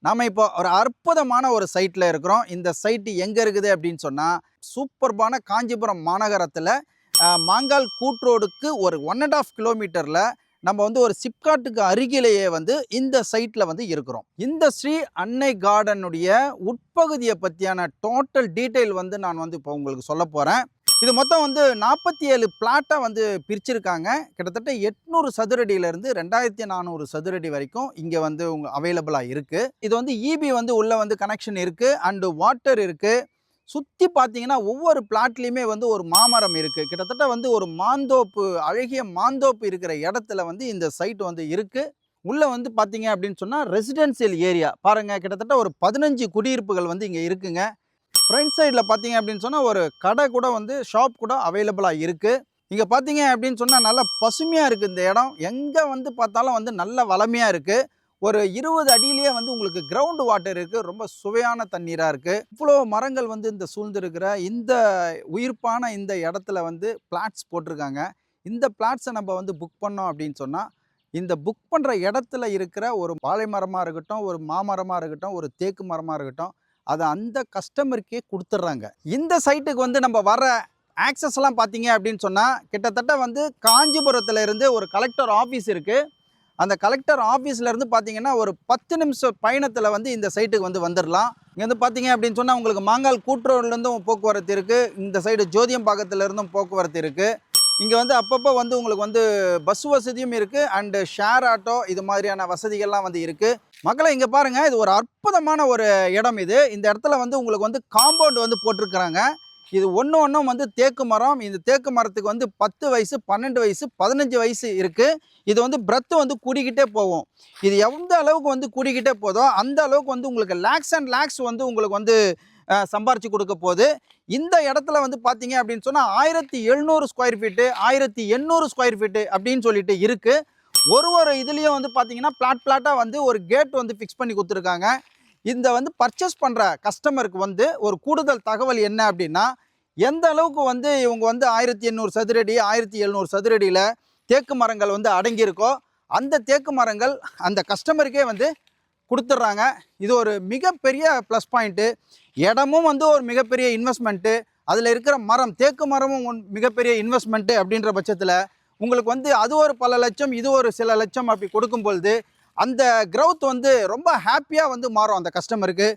நாம இப்போ ஒரு அற்புதமான ஒரு சைட்ல இருக்கிறோம். இந்த சைட் எங்க இருக்குது அப்படின்னு சொன்னா, சூப்பர்பான காஞ்சிபுரம் மாநகரத்துல மாங்கால் கூட்ரோடுக்கு ஒரு 1 1/2 கிலோமீட்டர்ல நம்ம வந்து ஒரு சிப்காட்டுக்கு அருகிலேயே வந்து இந்த சைட்ல வந்து இருக்கிறோம். இந்த ஸ்ரீ அன்னை கார்டனுடைய உட்பகுதியை பத்தியான டோட்டல் டீடைல் வந்து நான் வந்து இப்போ உங்களுக்கு சொல்ல போறேன். இது மொத்தம் வந்து 47 பிளாட்டா வந்து பிரிச்சிருக்காங்க. கிட்டத்தட்ட 800 சதுரடியிலிருந்து 2400 சதுரடி வரைக்கும் இங்க வந்து அவைலபிளா இருக்கு. இது வந்து ஈபி வந்து உள்ள வந்து கனெக்ஷன் இருக்கு அண்ட் வாட்டர் இருக்கு. சுத்தி பார்த்தீங்கன்னா ஒவ்வொரு பிளாட்லயுமே வந்து ஒரு மாமரம் இருக்கு. கிட்டத்தட்ட வந்து ஒரு மாந்தோப்பு, அழகிய மாந்தோப்பு இருக்கிற இடத்துல வந்து இந்த சைட் வந்து இருக்கு. உள்ள வந்து பார்த்தீங்க அப்படின்னு சொன்னா ரெசிடென்சியல் ஏரியா பாருங்க, கிட்டத்தட்ட ஒரு 15 குடியிருப்புகள் வந்து இங்க இருக்குங்க. ஃப்ரண்ட் சைடில் பார்த்தீங்க அப்படின்னு சொன்னால் ஒரு கடை கூட வந்து ஷாப் கூட அவைலபிளாக இருக்குது. இங்கே பார்த்தீங்க அப்படின்னு சொன்னால் நல்லா பசுமையாக இருக்குது இந்த இடம். எங்கே வந்து பார்த்தாலும் வந்து நல்ல வளமையாக இருக்குது. ஒரு 20 அடியிலேயே வந்து உங்களுக்கு கிரவுண்ட் வாட்டர் இருக்குது. ரொம்ப சுவையான தண்ணீராக இருக்குது. இவ்வளோ மரங்கள் வந்து இந்த சூழ்ந்திருக்கிற இந்த உயிர்ப்பான இந்த இடத்துல வந்து பிளாட்ஸ் போட்டிருக்காங்க. இந்த பிளாட்ஸை நம்ம வந்து புக் பண்ணோம் அப்படின்னு சொன்னால், இந்த புக் பண்ணுற இடத்துல இருக்கிற ஒரு வாழை மரமாக இருக்கட்டும், ஒரு மாமரமாக இருக்கட்டும், ஒரு தேக்கு மரமாக இருக்கட்டும், அதை அந்த கஸ்டமருக்கே கொடுத்துட்றாங்க. இந்த சைட்டுக்கு வந்து நம்ம வர ஆக்சஸ்லாம் பார்த்தீங்க அப்படின்னு சொன்னால், கிட்டத்தட்ட வந்து காஞ்சிபுரத்தில் இருந்து ஒரு கலெக்டர் ஆஃபீஸ் இருக்குது. அந்த கலெக்டர் ஆஃபீஸ்லேருந்து பார்த்தீங்கன்னா ஒரு 10 நிமிஷம் பயணத்தில் வந்து இந்த சைட்டுக்கு வந்து வந்துடலாம். இங்கே வந்து பார்த்தீங்க அப்படின்னு சொன்னால் உங்களுக்கு மாங்கால் கூட்டுறவுலேருந்தும் போக்குவரத்து இருக்குது. இந்த சைடு ஜோதியம்பாக்கத்துலேருந்தும் போக்குவரத்து இருக்குது. இங்கே வந்து அப்பப்போ வந்து உங்களுக்கு வந்து பஸ் வசதியும் இருக்குது அண்டு ஷேர் ஆட்டோ இது மாதிரியான வசதிகள்லாம் வந்து இருக்குது. மக்களை இங்கே பாருங்கள், இது ஒரு அற்புதமான ஒரு இடம் இது. இந்த இடத்துல வந்து உங்களுக்கு வந்து காம்பவுண்ட் வந்து போட்டிருக்கிறாங்க. இது ஒன்றும் வந்து தேக்கு மரம். இந்த தேக்கு மரத்துக்கு வந்து 10 வயசு, 12 வயசு, 15 வயசு இருக்குது. இது வந்து பிரெத்து வந்து கூடிக்கிட்டே போகும். இது எந்த அளவுக்கு வந்து கூடிக்கிட்டே போதோ அந்த அளவுக்கு வந்து உங்களுக்கு லேக்ஸ் அண்ட் லேக்ஸ் வந்து உங்களுக்கு வந்து சம்பாரிச்சு கொடுக்க போகுது. இந்த இடத்துல வந்து பார்த்தீங்க அப்படின்னு சொன்னால் 1700 ஸ்கொயர் ஃபீட்டு, 1800 ஸ்கொயர் ஃபீட்டு அப்படின்னு சொல்லிட்டு இருக்குது. ஒரு இதுலேயும் வந்து பார்த்தீங்கன்னா பிளாட்டாக வந்து ஒரு கேட் வந்து ஃபிக்ஸ் பண்ணி கொடுத்துருக்காங்க. இந்த வந்து பர்ச்சேஸ் பண்ணுற கஸ்டமருக்கு வந்து ஒரு கூடுதல் தகவல் என்ன அப்படின்னா, எந்த அளவுக்கு வந்து இவங்க வந்து 1800 சதுரடி, 1700 சதுரடியில் தேக்கு மரங்கள் வந்து அடங்கியிருக்கோ அந்த தேக்கு மரங்கள் அந்த கஸ்டமருக்கே வந்து கொடுத்துட்றாங்க. இது ஒரு மிகப்பெரிய ப்ளஸ் பாயிண்ட்டு. இடமும் வந்து ஒரு மிகப்பெரிய இன்வெஸ்ட்மெண்ட்டு. அதில் இருக்கிற மரம், தேக்கு மரமும் மிகப்பெரிய இன்வெஸ்ட்மெண்ட்டு அப்படின்ற பட்சத்தில் உங்களுக்கு வந்து அது ஒரு பல லட்சம், இது ஒரு சில லட்சம் அப்படி கொடுக்கும் பொழுது அந்த க்ரௌத் வந்து ரொம்ப ஹாப்பியாக வந்து மாறும் அந்த கஸ்டமருக்கு.